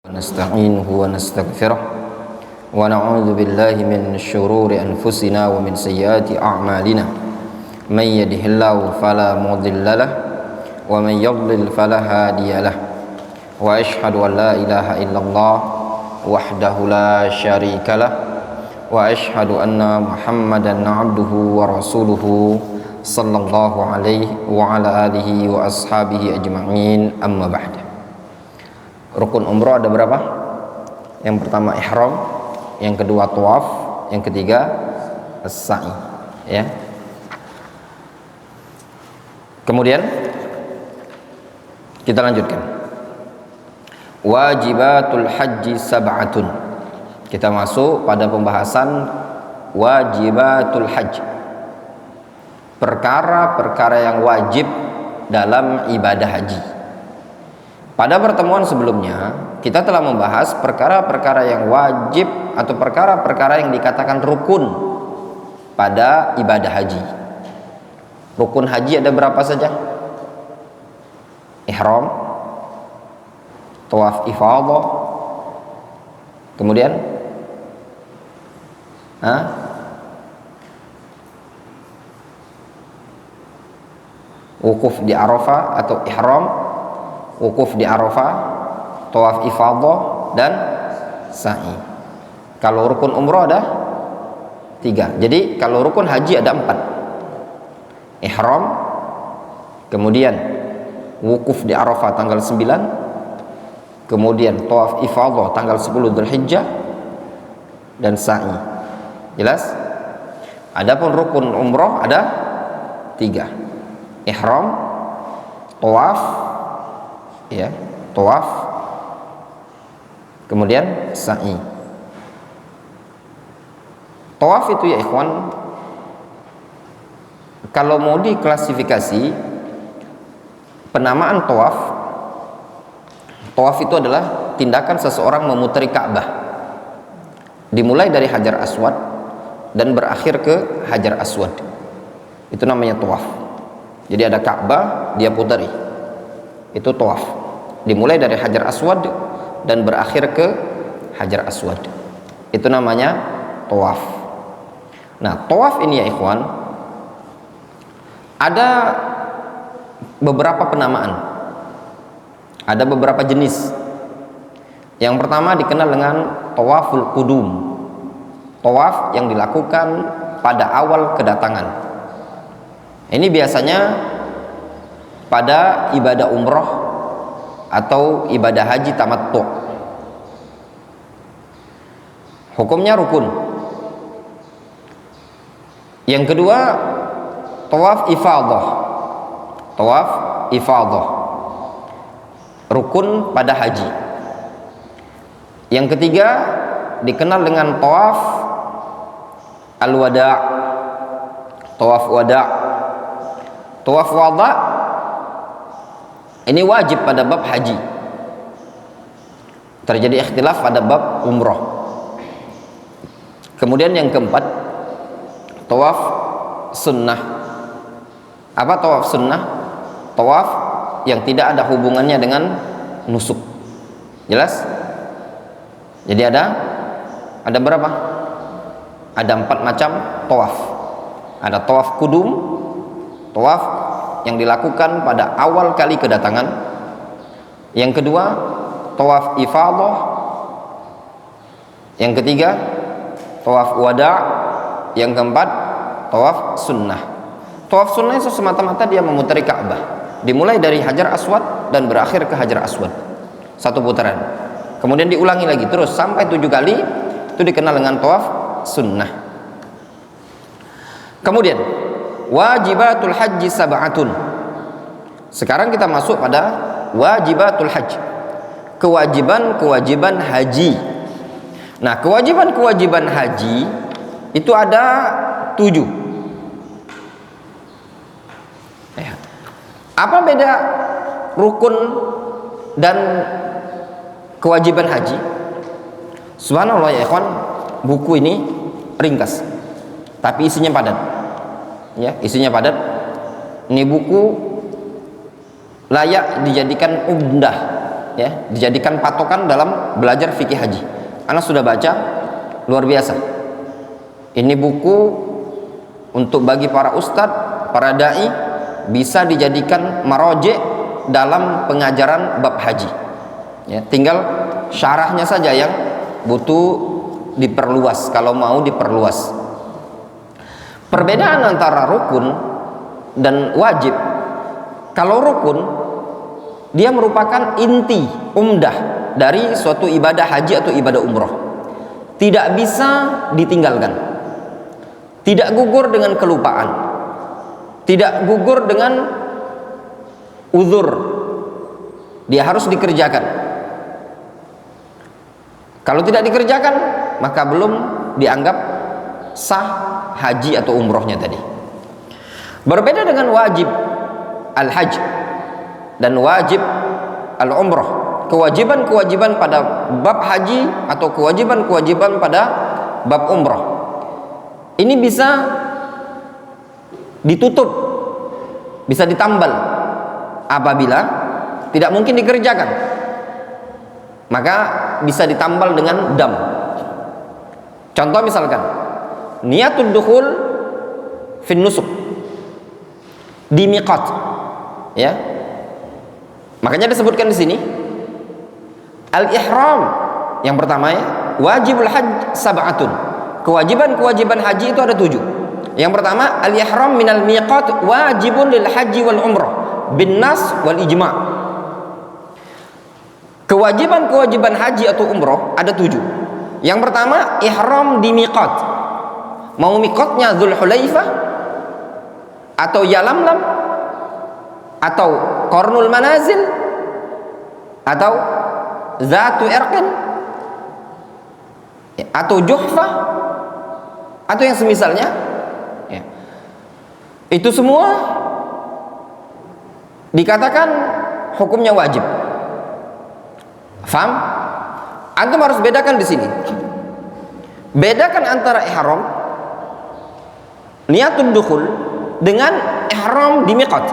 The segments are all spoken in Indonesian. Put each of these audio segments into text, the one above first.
نستعينه ونستغفره ونعوذ بالله من شرور أنفسنا ومن سيئات أعمالنا من يهده الله فلا مضل له ومن يضلل فلا هادي له وأشهد أن لا إله إلا الله وحده لا شريك له وأشهد أن محمدا عبده ورسوله صلى الله عليه وعلى آله وأصحابه أجمعين أما بعد. Rukun umroh ada berapa? Yang pertama ihram, yang kedua tawaf, yang ketiga as-sa'i, ya. Kemudian kita lanjutkan. Wajibatul haji sab'atun. Kita masuk pada pembahasan wajibatul haji. Perkara-perkara yang wajib dalam ibadah haji. Pada pertemuan sebelumnya kita telah membahas perkara-perkara yang wajib atau perkara-perkara yang dikatakan rukun pada ibadah haji. Rukun haji ada berapa saja? Ihram, tawaf ifadah, kemudian wukuf di Arafah atau ihram, wukuf di Arafah, tawaf ifadah, dan sa'i. Kalau rukun umroh ada 3. Jadi kalau rukun haji ada 4. Ihram, kemudian wukuf di Arafah tanggal 9, kemudian tawaf ifadah tanggal 10 Dzulhijjah, dan sa'i. Jelas? Adapun rukun umroh ada 3. Ihram, tawaf, ya, tawaf, kemudian sa'i. Tawaf itu ya ikhwan, kalau mau diklasifikasi penamaan tawaf, tawaf itu adalah tindakan seseorang memutari Ka'bah, dimulai dari Hajar Aswad dan berakhir ke Hajar Aswad. Itu namanya tawaf. Jadi ada Ka'bah, dia putari, itu tawaf, dimulai dari Hajar Aswad dan berakhir ke Hajar Aswad. Itu namanya tawaf. Nah, tawaf ini ya ikhwan, ada beberapa penamaan, ada beberapa jenis. Yang pertama dikenal dengan tawaful qudum, tawaf yang dilakukan pada awal kedatangan. Ini biasanya pada ibadah umroh atau ibadah haji tamattu. Hukumnya rukun. Yang kedua, tawaf ifadah. Tawaf ifadah, rukun pada haji. Yang ketiga dikenal dengan tawaf al-wada'. Tawaf wada'. Tawaf wada' ini wajib pada bab haji. Terjadi ikhtilaf pada bab umroh. Kemudian yang keempat, tawaf sunnah. Apa tawaf sunnah? Tawaf yang tidak ada hubungannya dengan nusuk. Jelas? Jadi ada berapa? Ada 4 macam tawaf. Ada tawaf kudum, tawaf yang dilakukan pada awal kali kedatangan. Yang kedua, tawaf ifadah. Yang ketiga, tawaf wada'. Yang keempat, tawaf sunnah. Tawaf sunnah itu semata-mata dia memutari Ka'bah, dimulai dari Hajar Aswad dan berakhir ke Hajar Aswad, 1 putaran. Kemudian diulangi lagi terus sampai 7 kali. Itu dikenal dengan tawaf sunnah. Kemudian wajibatul haji sab'atun. Sekarang kita masuk pada wajibatul haji, kewajiban-kewajiban haji. Nah, kewajiban-kewajiban haji itu ada 7. Apa beda rukun dan kewajiban haji? Subhanallah ya ikhwan, buku ini ringkas tapi isinya padat. Ya, isinya padat. Ini buku layak dijadikan umdah ya, dijadikan patokan dalam belajar fikih haji. Anak sudah baca, luar biasa. Ini buku untuk bagi para ustadz, para dai, bisa dijadikan maroje dalam pengajaran bab haji. Ya, tinggal syarahnya saja yang butuh diperluas kalau mau diperluas. Perbedaan antara rukun dan wajib. Kalau rukun, dia merupakan inti, umdah dari suatu ibadah haji atau ibadah umroh. Tidak bisa ditinggalkan, tidak gugur dengan kelupaan, tidak gugur dengan uzur. Dia harus dikerjakan. Kalau tidak dikerjakan, maka belum dianggap sah haji atau umrohnya tadi. Berbeda dengan wajib al-hajj dan wajib al-umroh. Kewajiban-kewajiban pada bab haji atau kewajiban-kewajiban pada bab umroh ini bisa ditutup, bisa ditambal apabila tidak mungkin dikerjakan, maka bisa ditambal dengan dam. Contoh misalkan niatul dukhul fin nusuk di miqat, ya, makanya disebutkan di sini al-ihram yang pertama, ya, wajibul hajj sab'atun. Kewajiban-kewajiban haji itu ada 7. Yang pertama, al-ihram minal miqat wajibun lil haji wal umrah bin nas wal ijma'. Kewajiban-kewajiban haji atau umrah ada 7. Yang pertama, ihram di miqat. Mau miqatnya Dzulhulaifah atau Yalamlam atau Qarnul Manazil atau Zatu Irqin atau Juhfah atau yang semisalnya, ya. Itu semua dikatakan hukumnya wajib. Faham? Antum harus bedakan di sini. Bedakan antara ihram niatul dukhul dengan ihram di miqat.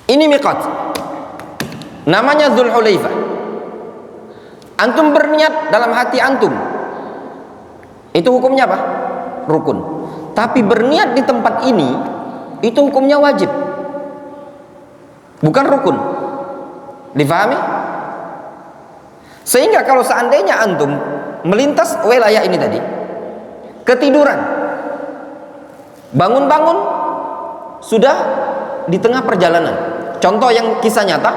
Ini miqat, namanya Dzulhulaifah. Antum berniat dalam hati antum, itu hukumnya apa? Rukun. Tapi berniat di tempat ini, itu hukumnya wajib, bukan rukun. Difahami? Sehingga kalau seandainya antum melintas wilayah ini tadi, ketiduran, bangun-bangun sudah di tengah perjalanan. Contoh yang kisah nyata,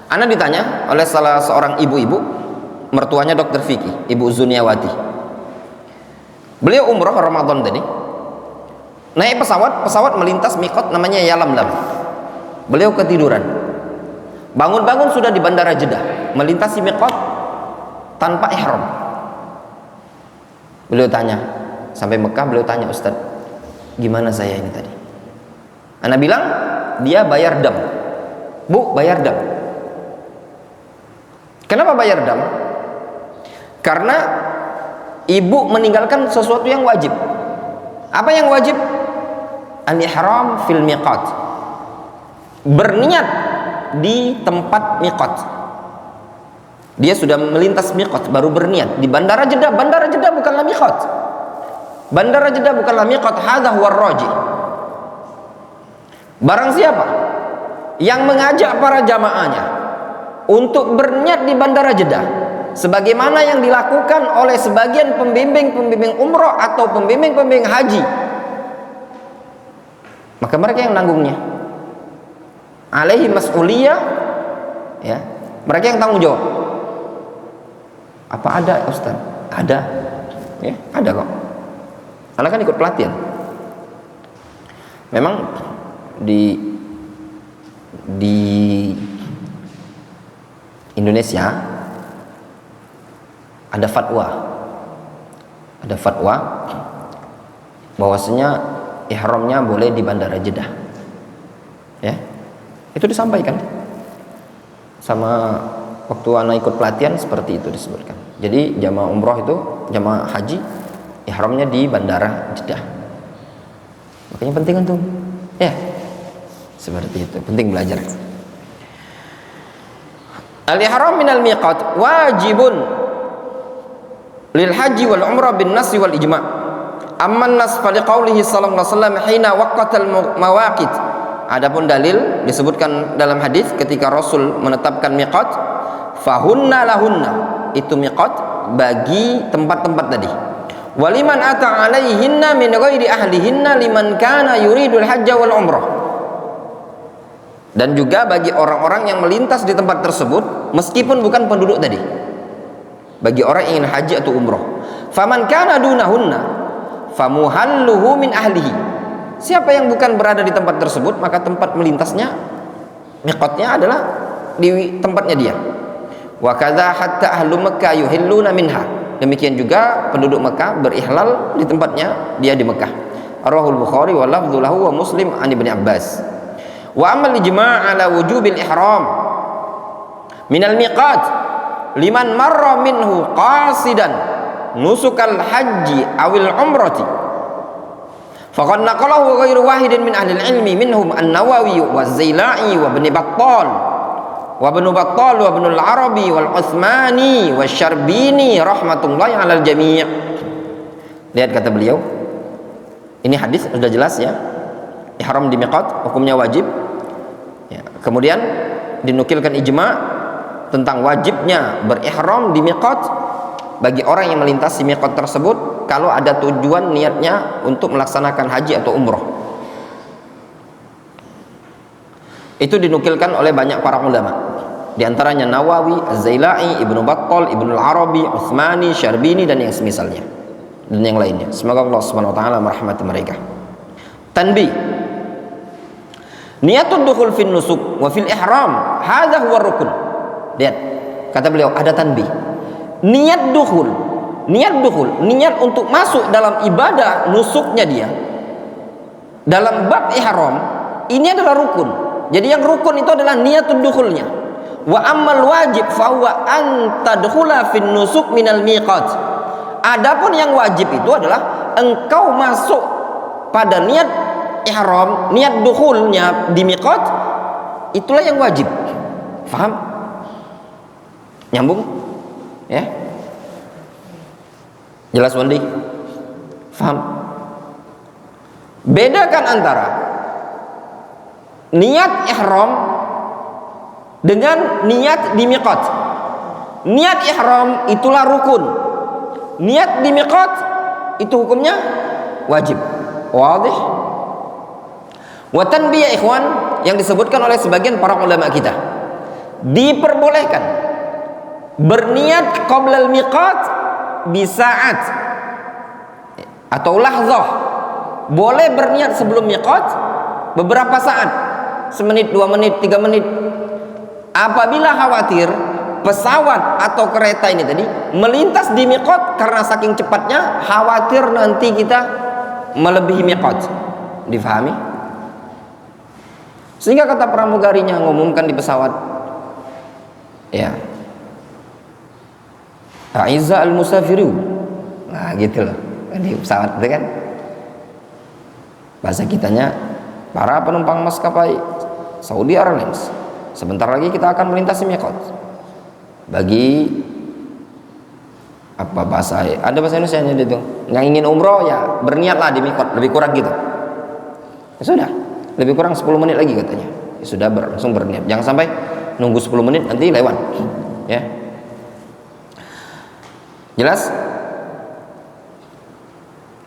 ana ditanya oleh salah seorang ibu-ibu, mertuanya dokter fikih, Ibu Zuniawati. Beliau umroh Ramadan tadi, naik pesawat melintas miqat namanya Yalamlam. Beliau ketiduran, bangun-bangun sudah di bandara Jeddah, melintasi miqat tanpa ihram. Beliau tanya, sampai Mekah beliau tanya, Ustaz, gimana saya ini tadi? Ana bilang, dia bayar dam. Bu, bayar dam. Kenapa bayar dam? Karena ibu meninggalkan sesuatu yang wajib. Apa yang wajib? Al-ihram fil miqat. Berniat di tempat miqat. Dia sudah melintas miqat, baru berniat di bandara Jeddah. Bandara Jeddah bukanlah miqat. Bandara Jeddah bukanlah miqat. Hadza huwa ar-rajih. Barang siapa yang mengajak para jamaahnya untuk berniat di bandara Jeddah, sebagaimana yang dilakukan oleh sebagian pembimbing umroh atau pembimbing haji, maka mereka yang nanggungnya. Alaihi mas'uliyah, ya, mereka yang tanggung jawab. Apa ada, Ustaz? Ada, ya, ada kok. Karena kan ikut pelatihan. Memang di Indonesia ada fatwa bahwasanya ihramnya boleh di bandara Jeddah, ya, itu disampaikan sama waktu anak ikut pelatihan, seperti itu disebutkan. Jadi jamaah umroh itu, jamaah haji, ihramnya di bandara Jeddah. Makanya penting antum, ya, seperti itu, penting belajar. Al-ihram minal miqat wajibun lil haji wal umrah bin nas wal ijma'. Amman nas fa liqaulihi sallallahu alaihi wasallam hina waqatal mawaqit. Adapun dalil disebutkan dalam hadis ketika Rasul menetapkan miqat, fahunna lahunna, itu miqat bagi tempat-tempat tadi. Waliman ata alaihinna min ghairi ahlihinna liman kana yuridul hajja wal umrah. Dan juga bagi orang-orang yang melintas di tempat tersebut meskipun bukan penduduk tadi, bagi orang yang ingin haji atau umrah. Faman kana dunahunna famuhalluhu min ahlihi. Siapa yang bukan berada di tempat tersebut, maka tempat melintasnya, miqatnya adalah di tempatnya dia. Wa kadza hatta ahlu Makkah yuhilluna minha. Demikian juga penduduk Mekah berihlal di tempatnya dia di Mekah. Rawahul Bukhari wa lafdhu lahu wa Muslim an Ibnu Abbas. Wa amal ijma' ala wujubil ihram minal miqat liman marra minhu qasidan nusukal haji awil umrati faqad naqalahu ghairu wahidin min ahli ilmi minhum an-Nawawi wa Az-Zailai wa Ibnu Battal wa Ibnu Battal wa Ibnu al-Arabi wal Utsmani wa Syarbini rahmatullahi 'alal jami'. Lihat kata beliau, ini hadis sudah jelas ya, ihram di miqat hukumnya wajib ya. Kemudian dinukilkan ijma' tentang wajibnya berihram di miqat bagi orang yang melintasi miqat tersebut kalau ada tujuan niatnya untuk melaksanakan haji atau umroh. Itu dinukilkan oleh banyak para ulama, di antaranya Nawawi, Az-Zailai, Ibnu Battal, Ibnu al-Arabi, Utsmani, Syarbini dan yang semisalnya dan yang lainnya. Semoga Allah Subhanahu wa taala merahmati mereka. Tanbih, niatul dukhul fin nusuk wa fil ihram hadza huwa rukun. Lihat kata beliau, ada tanbih. Niat dukhul, niat untuk masuk dalam ibadah nusuknya dia dalam bab ihram ini adalah rukun. Jadi yang rukun itu adalah niatul dukhulnya. Wa ammal wajib fa huwa an tadkhula fin nusuk minal miqat. Adapun yang wajib itu adalah engkau masuk pada niat ihram, niat dukhulnya di miqat, itulah yang wajib. Faham? Nyambung? Ya? Jelas Wandi? Faham? Bedakan antara niat ihram dengan niat di miqat. Niat ihram itulah rukun. Niat di miqat itu hukumnya wajib. Wadih? Wa tanbih ya ikhwan, yang disebutkan oleh sebagian para ulama kita, diperbolehkan berniat qabla al-miqat bisa'at atau lahzah. Boleh berniat sebelum miqat beberapa saat, semenit, 2 menit, 3 menit. Apabila khawatir pesawat atau kereta ini tadi melintas di miqat karena saking cepatnya, khawatir nanti kita melebihi miqat. Difahami? Sehingga kata pramugarinya ngumumkan di pesawat, ya, A'izza al-musafiru. Nah gitu loh, di pesawat itu kan bahasa kitanya, para penumpang maskapai Saudi Airlines, sebentar lagi kita akan melintasi miqat. Bagi apa bahasa, ada bahasa Indonesianya itu, yang ingin umroh ya berniatlah di miqat, lebih kurang gitu. Ya sudah, lebih kurang 10 menit lagi katanya. Ya sudah, langsung berniat. Jangan sampai nunggu 10 menit nanti lewat. Ya. Jelas?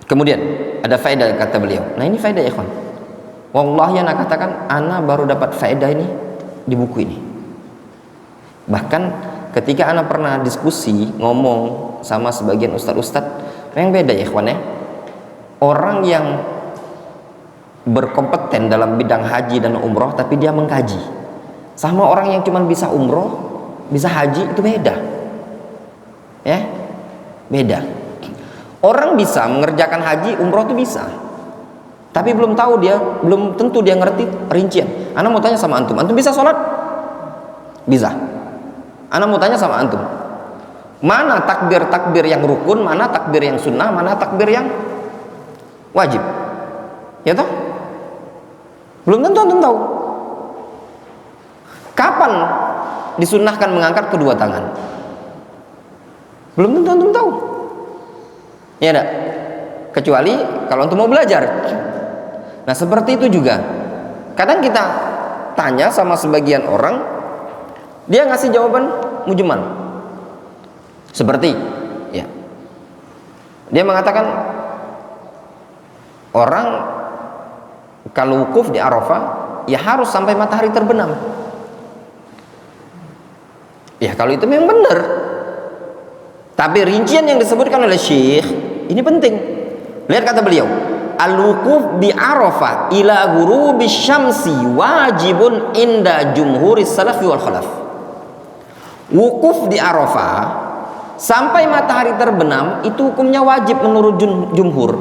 Kemudian ada faedah kata beliau. Nah ini faedah ya kawan. Wallahi ana katakan, ana baru dapat faedah ini di buku ini. Bahkan ketika ana pernah diskusi ngomong sama sebagian ustadz-ustadz, yang beda ya kawan ya. Orang yang berkompeten dalam bidang haji dan umroh tapi dia mengkaji, sama orang yang cuma bisa umroh, bisa haji, itu beda. Ya, beda. Orang bisa mengerjakan haji, umroh itu bisa, tapi belum tentu dia ngerti rincian. Ana mau tanya sama antum bisa sholat? Bisa. Ana mau tanya sama antum, mana takbir yang rukun, mana takbir yang sunnah, mana takbir yang wajib? Ya toh? Belum tentu antum tahu. Kapan disunnahkan mengangkat kedua tangan? Belum tentu antum tahu. Ya enggak? Kecuali kalau antum mau belajar. Nah, seperti itu juga. Kadang kita tanya sama sebagian orang, dia ngasih jawaban mujmal. Seperti ya. Dia mengatakan orang kalau wukuf di Arafah ya harus sampai matahari terbenam. Ya kalau itu memang benar. Tapi rincian yang disebutkan oleh Syekh ini penting. Lihat kata beliau, al-wukuf bi Arafah ila ghurubis syamsi wajibun inda jumhuris salafi wal khalaf. Wukuf di Arafah sampai matahari terbenam itu hukumnya wajib menurut jumhur.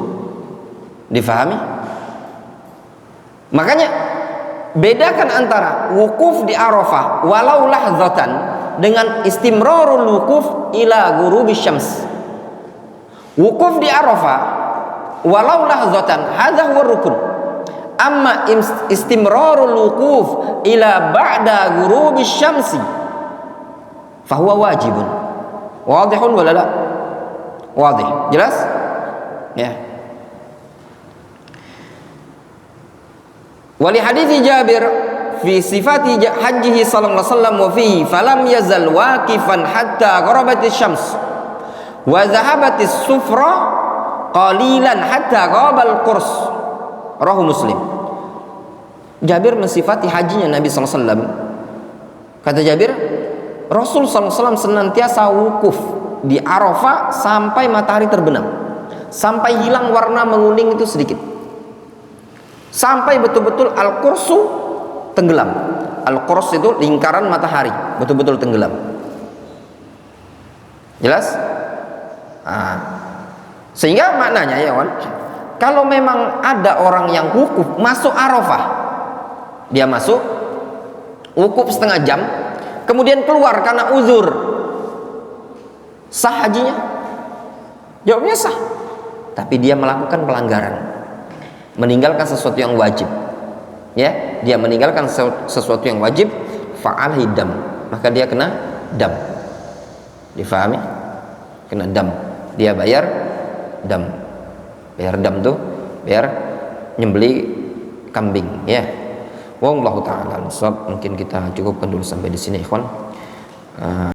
Difahami? Makanya bedakan antara wukuf di Arafah walau lahzatan dengan istimrarul wukuf ila ghurubis syams. Wukuf di Arafah walau lahzatan hadza huwa rukun. Amma istimrarul wukuf ila ba'da ghurubis syamsi fahuwa wajibun. Wadihun wala la? Wadih. Jelas? Ya. Wali hadithi Jabir fi sifati hajjihi sallallahu alaihi wasallam wa fihi falam yazal waqifan hatta gharabatis syams wa zahabatis sufra qalilan hatta ghabal qurs. Rawahu Muslim. Jabir mensifati hajinya Nabi sallallahu alaihi wasallam. Kata Jabir, Rasul sallallahu alaihi wasallam senantiasa wukuf di Arafah sampai matahari terbenam, sampai hilang warna menguning itu sedikit, sampai betul-betul al-qursu tenggelam. Al-qurs itu lingkaran matahari betul-betul tenggelam. Jelas? Sehingga maknanya ya kawan, kalau memang ada orang yang wukuf masuk Arafah, dia masuk wukuf setengah jam, kemudian keluar karena uzur, sah hajinya? Jawabnya sah. Tapi dia melakukan pelanggaran, meninggalkan sesuatu yang wajib. Ya, dia meninggalkan sesuatu yang wajib, fa'alhi dam, maka dia kena dam. Difahami? Kena dam. Dia bayar dam. Bayar dam tuh biar nyembeli kambing, ya. Wallahu ta'ala. Mungkin kita cukupkan dulu sampai di sini, ikhwan.